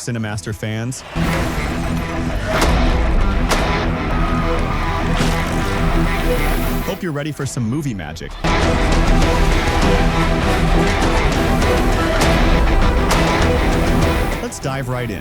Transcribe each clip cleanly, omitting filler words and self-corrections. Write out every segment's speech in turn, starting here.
Cinemaster fans. Hope you're ready for some movie magic. Let's dive right in.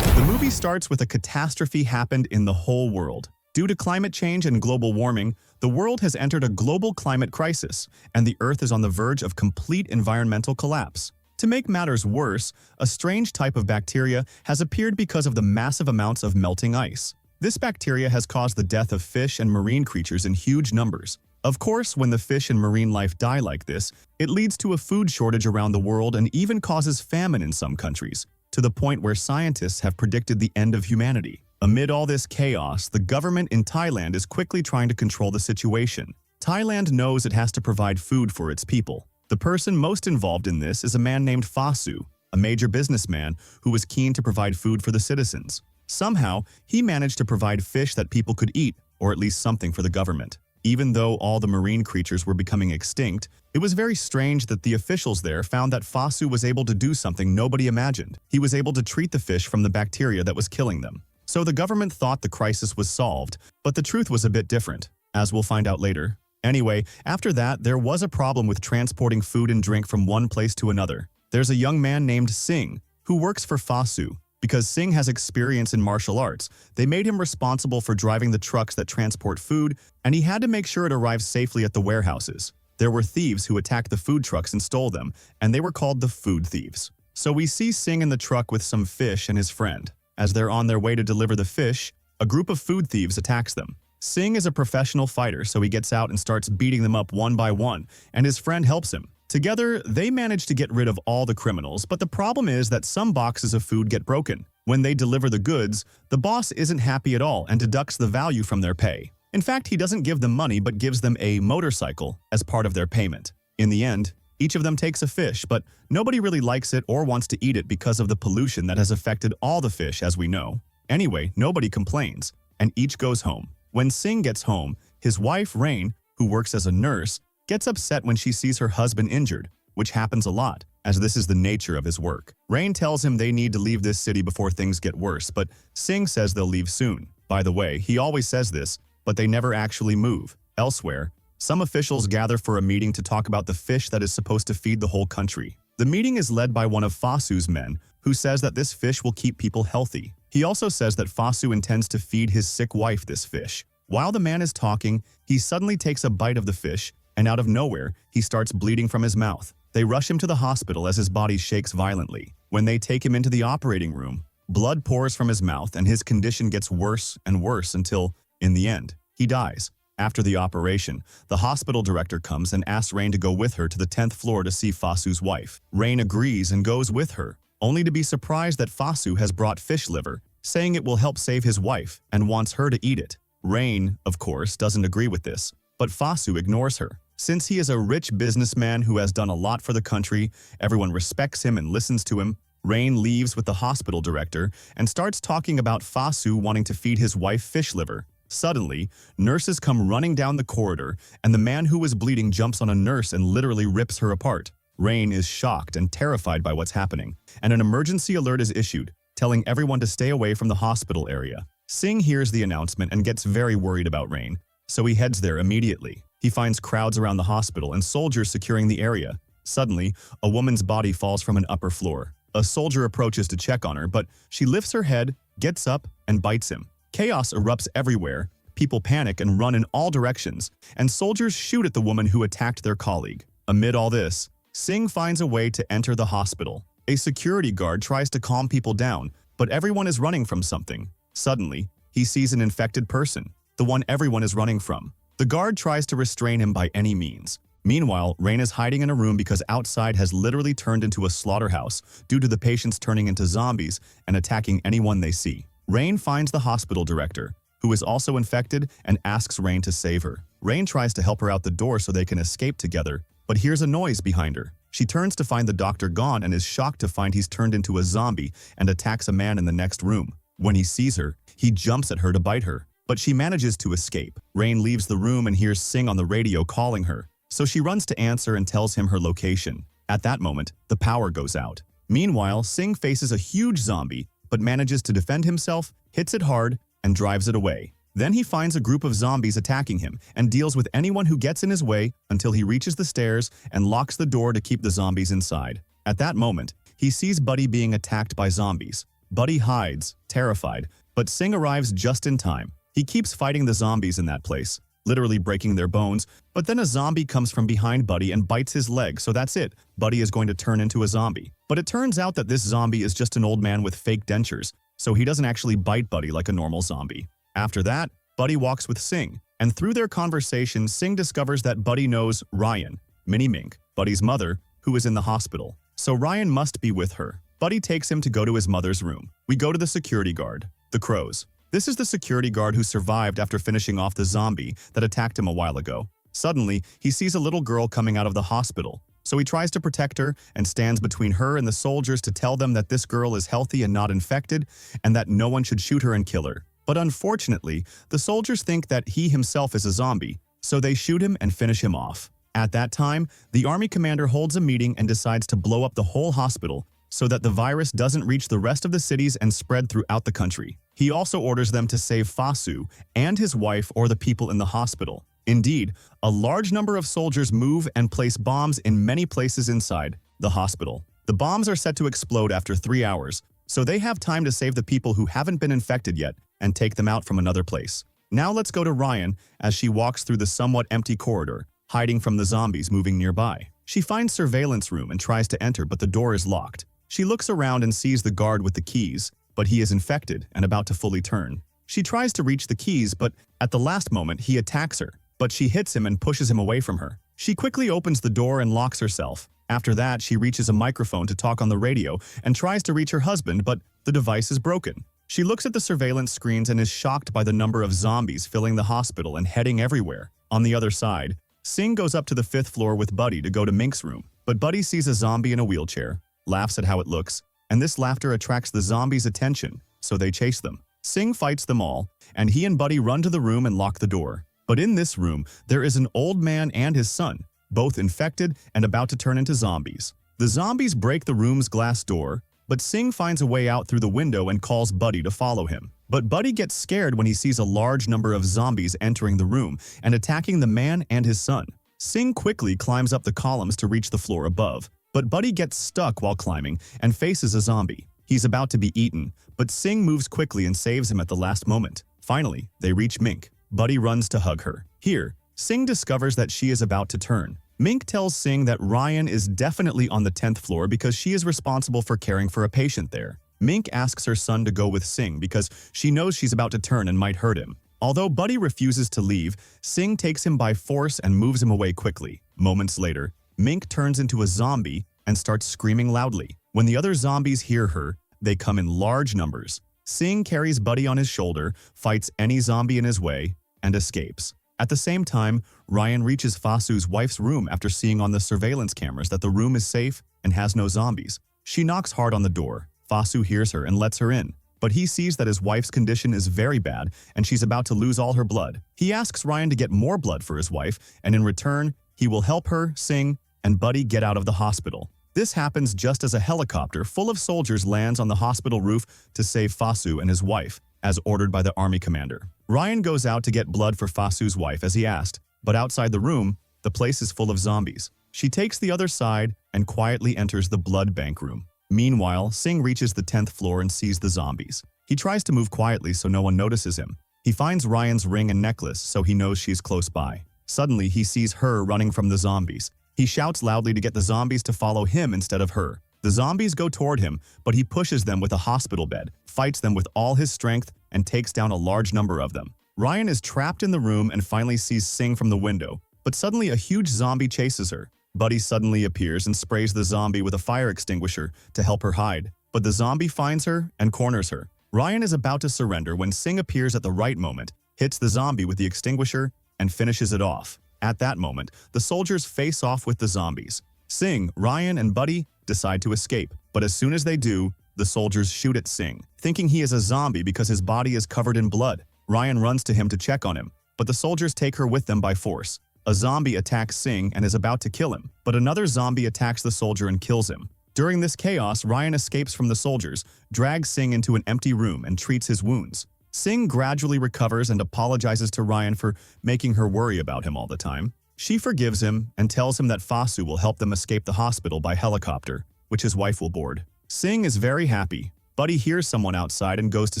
The movie starts with a catastrophe happened in the whole world. Due to climate change and global warming, the world has entered a global climate crisis, and the Earth is on the verge of complete environmental collapse. To make matters worse, a strange type of bacteria has appeared because of the massive amounts of melting ice. This bacteria has caused the death of fish and marine creatures in huge numbers. Of course, when the fish and marine life die like this, it leads to a food shortage around the world and even causes famine in some countries, to the point where scientists have predicted the end of humanity. Amid all this chaos, the government in Thailand is quickly trying to control the situation. Thailand knows it has to provide food for its people. The person most involved in this is a man named Fasu, a major businessman who was keen to provide food for the citizens. Somehow, he managed to provide fish that people could eat, or at least something for the government. Even though all the marine creatures were becoming extinct, it was very strange that the officials there found that Fasu was able to do something nobody imagined. He was able to treat the fish from the bacteria that was killing them. So the government thought the crisis was solved, but the truth was a bit different, as we'll find out later. Anyway, after that, there was a problem with transporting food and drink from one place to another. There's a young man named Singh, who works for Fasu. Because Singh has experience in martial arts, they made him responsible for driving the trucks that transport food, and he had to make sure it arrives safely at the warehouses. There were thieves who attacked the food trucks and stole them, and they were called the food thieves. So we see Singh in the truck with some fish and his friend. As they're on their way to deliver the fish, a group of food thieves attacks them. Singh is a professional fighter, so he gets out and starts beating them up one by one, and his friend helps him. Together, they manage to get rid of all the criminals, but the problem is that some boxes of food get broken. When they deliver the goods, the boss isn't happy at all and deducts the value from their pay. In fact, he doesn't give them money but gives them a motorcycle as part of their payment. In the end, each of them takes a fish, but nobody really likes it or wants to eat it because of the pollution that has affected all the fish, as we know. Anyway, nobody complains, and each goes home. When Singh gets home, his wife, Rain, who works as a nurse, gets upset when she sees her husband injured, which happens a lot, as this is the nature of his work. Rain tells him they need to leave this city before things get worse, but Singh says they'll leave soon. By the way, he always says this, but they never actually move. Elsewhere, some officials gather for a meeting to talk about the fish that is supposed to feed the whole country. The meeting is led by one of Fasu's men, who says that this fish will keep people healthy. He also says that Fasu intends to feed his sick wife this fish. While the man is talking, he suddenly takes a bite of the fish, and out of nowhere, he starts bleeding from his mouth. They rush him to the hospital as his body shakes violently. When they take him into the operating room, blood pours from his mouth and his condition gets worse and worse until, in the end, he dies. After the operation, the hospital director comes and asks Rain to go with her to the 10th floor to see Fasu's wife. Rain agrees and goes with her, only to be surprised that Fasu has brought fish liver, saying it will help save his wife and wants her to eat it. Rain, of course, doesn't agree with this, but Fasu ignores her. Since he is a rich businessman who has done a lot for the country, everyone respects him and listens to him. Rain leaves with the hospital director and starts talking about Fasu wanting to feed his wife fish liver. Suddenly, nurses come running down the corridor, and the man who was bleeding jumps on a nurse and literally rips her apart. Rain is shocked and terrified by what's happening, and an emergency alert is issued, telling everyone to stay away from the hospital area. Singh hears the announcement and gets very worried about Rain, so he heads there immediately. He finds crowds around the hospital and soldiers securing the area. Suddenly, a woman's body falls from an upper floor. A soldier approaches to check on her, but she lifts her head, gets up, and bites him. Chaos erupts everywhere. People panic and run in all directions, and soldiers shoot at the woman who attacked their colleague. Amid all this, Singh finds a way to enter the hospital. A security guard tries to calm people down, but everyone is running from something. Suddenly, he sees an infected person, the one everyone is running from. The guard tries to restrain him by any means. Meanwhile, Rain is hiding in a room because outside has literally turned into a slaughterhouse due to the patients turning into zombies and attacking anyone they see. Rain finds the hospital director, who is also infected, and asks Rain to save her. Rain tries to help her out the door so they can escape together, but hears a noise behind her. She turns to find the doctor gone and is shocked to find he's turned into a zombie and attacks a man in the next room. When he sees her, he jumps at her to bite her, but she manages to escape. Rain leaves the room and hears Singh on the radio calling her. so she runs to answer and tells him her location. At that moment, the power goes out. Meanwhile, Singh faces a huge zombie, but manages to defend himself, hits it hard, and drives it away. Then he finds a group of zombies attacking him and deals with anyone who gets in his way until he reaches the stairs and locks the door to keep the zombies inside. At that moment, he sees Buddy being attacked by zombies. Buddy hides, terrified, but Singh arrives just in time. He keeps fighting the zombies in that place, literally breaking their bones, but then a zombie comes from behind Buddy and bites his leg, so that's it. Buddy is going to turn into a zombie. But it turns out that this zombie is just an old man with fake dentures, so he doesn't actually bite Buddy like a normal zombie. After that, Buddy walks with Singh, and through their conversation, Singh discovers that Buddy knows Ryan, Mini Mink, Buddy's mother, who is in the hospital. So Ryan must be with her. Buddy takes him to go to his mother's room. We go to the security guard, the Crows. This is the security guard who survived after finishing off the zombie that attacked him a while ago. Suddenly, he sees a little girl coming out of the hospital, so he tries to protect her and stands between her and the soldiers to tell them that this girl is healthy and not infected, and that no one should shoot her and kill her. But unfortunately, the soldiers think that he himself is a zombie, so they shoot him and finish him off. At that time, the army commander holds a meeting and decides to blow up the whole hospital so that the virus doesn't reach the rest of the cities and spread throughout the country. He also orders them to save Fasu and his wife or the people in the hospital. Indeed, a large number of soldiers move and place bombs in many places inside the hospital. The bombs are set to explode after 3 hours, so they have time to save the people who haven't been infected yet and take them out from another place. Now let's go to Ryan as she walks through the somewhat empty corridor, hiding from the zombies moving nearby. She finds surveillance room and tries to enter, but the door is locked. She looks around and sees the guard with the keys, but he is infected and about to fully turn. She tries to reach the keys, but at the last moment he attacks her, but she hits him and pushes him away from her. She quickly opens the door and locks herself. After that, she reaches a microphone to talk on the radio and tries to reach her husband, but the device is broken. She looks at the surveillance screens and is shocked by the number of zombies filling the hospital and heading everywhere. On the other side, Singh goes up to the 5th floor with Buddy to go to Mink's room, but Buddy sees a zombie in a wheelchair, laughs at how it looks, and this laughter attracts the zombies' attention, so they chase them. Singh fights them all, and he and Buddy run to the room and lock the door. But in this room, there is an old man and his son, both infected and about to turn into zombies. The zombies break the room's glass door, but Singh finds a way out through the window and calls Buddy to follow him. But Buddy gets scared when he sees a large number of zombies entering the room and attacking the man and his son. Singh quickly climbs up the columns to reach the floor above, but Buddy gets stuck while climbing and faces a zombie. He's about to be eaten, but Singh moves quickly and saves him at the last moment. Finally, they reach Mink. Buddy runs to hug her. Here, Singh discovers that she is about to turn. Mink tells Singh that Ryan is definitely on the 10th floor because she is responsible for caring for a patient there. Mink asks her son to go with Singh because she knows she's about to turn and might hurt him. Although Buddy refuses to leave, Singh takes him by force and moves him away quickly. Moments later, Mink turns into a zombie and starts screaming loudly. When the other zombies hear her, they come in large numbers. Singh carries Buddy on his shoulder, fights any zombie in his way, and escapes. At the same time, Ryan reaches Fasu's wife's room after seeing on the surveillance cameras that the room is safe and has no zombies. She knocks hard on the door. Fasu hears her and lets her in, but he sees that his wife's condition is very bad and she's about to lose all her blood. He asks Ryan to get more blood for his wife, and in return, he will help her, Singh, and Buddy get out of the hospital. This happens just as a helicopter full of soldiers lands on the hospital roof to save Fasu and his wife, as ordered by the army commander. Ryan goes out to get blood for Fasu's wife as he asked, but outside the room, the place is full of zombies. She takes the other side and quietly enters the blood bank room. Meanwhile, Singh reaches the 10th floor and sees the zombies. He tries to move quietly so no one notices him. He finds Ryan's ring and necklace so he knows she's close by. Suddenly, he sees her running from the zombies. He shouts loudly to get the zombies to follow him instead of her. The zombies go toward him, but he pushes them with a hospital bed, fights them with all his strength, and takes down a large number of them. Ryan is trapped in the room and finally sees Singh from the window, but suddenly a huge zombie chases her. Buddy suddenly appears and sprays the zombie with a fire extinguisher to help her hide, but the zombie finds her and corners her. Ryan is about to surrender when Singh appears at the right moment, hits the zombie with the extinguisher, and finishes it off. At that moment, the soldiers face off with the zombies. Singh, Ryan, and Buddy decide to escape, but as soon as they do, the soldiers shoot at Singh, thinking he is a zombie because his body is covered in blood. Ryan runs to him to check on him, but the soldiers take her with them by force. A zombie attacks Singh and is about to kill him, but another zombie attacks the soldier and kills him. During this chaos, Ryan escapes from the soldiers, drags Singh into an empty room, and treats his wounds. Singh gradually recovers and apologizes to Ryan for making her worry about him all the time. She forgives him and tells him that Fasu will help them escape the hospital by helicopter, which his wife will board. Singh is very happy, but he hears someone outside and goes to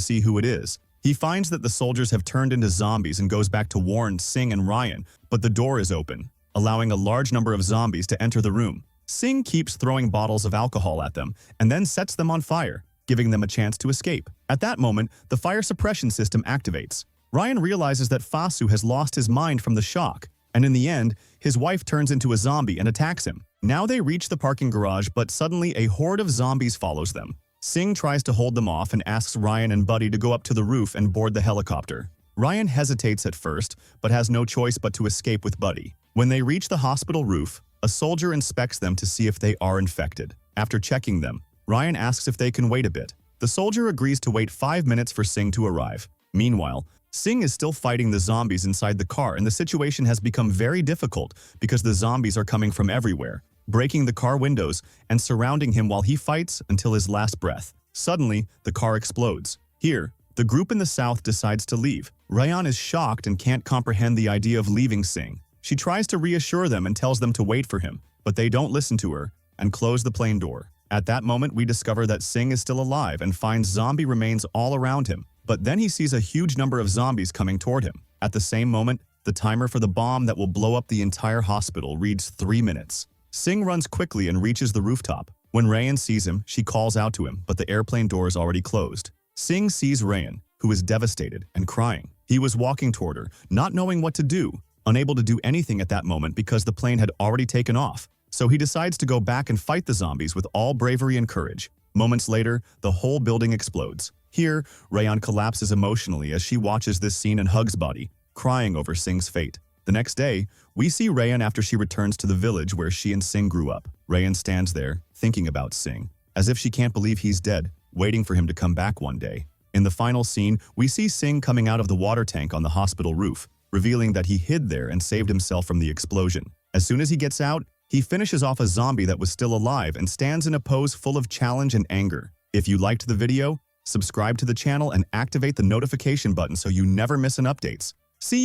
see who it is. He finds that the soldiers have turned into zombies and goes back to warn Singh and Ryan, but the door is open, allowing a large number of zombies to enter the room. Singh keeps throwing bottles of alcohol at them and then sets them on fire, giving them a chance to escape. At that moment, the fire suppression system activates. Ryan realizes that Fasu has lost his mind from the shock, and in the end, his wife turns into a zombie and attacks him. Now they reach the parking garage, but suddenly a horde of zombies follows them. Singh tries to hold them off and asks Ryan and Buddy to go up to the roof and board the helicopter. Ryan hesitates at first, but has no choice but to escape with Buddy. When they reach the hospital roof, a soldier inspects them to see if they are infected. After checking them, Ryan asks if they can wait a bit. The soldier agrees to wait 5 minutes for Singh to arrive. Meanwhile, Singh is still fighting the zombies inside the car, and the situation has become very difficult because the zombies are coming from everywhere, breaking the car windows and surrounding him while he fights until his last breath. Suddenly, the car explodes. Here, the group in the south decides to leave. Ryan is shocked and can't comprehend the idea of leaving Singh. She tries to reassure them and tells them to wait for him, but they don't listen to her and close the plane door. At that moment, we discover that Singh is still alive and finds zombie remains all around him, but then he sees a huge number of zombies coming toward him. At the same moment, the timer for the bomb that will blow up the entire hospital reads 3 minutes. Singh runs quickly and reaches the rooftop. When Ryan sees him, she calls out to him, but the airplane door is already closed. Singh sees Ryan, who is devastated and crying. He was walking toward her, not knowing what to do, unable to do anything at that moment because the plane had already taken off. So he decides to go back and fight the zombies with all bravery and courage. Moments later, the whole building explodes. Here, Ryan collapses emotionally as she watches this scene and hugs Buddy, crying over Singh's fate. The next day, we see Ryan after she returns to the village where she and Singh grew up. Ryan stands there, thinking about Singh, as if she can't believe he's dead, waiting for him to come back one day. In the final scene, we see Singh coming out of the water tank on the hospital roof, revealing that he hid there and saved himself from the explosion. As soon as he gets out, he finishes off a zombie that was still alive and stands in a pose full of challenge and anger. If you liked the video, subscribe to the channel and activate the notification button so you never miss an updates.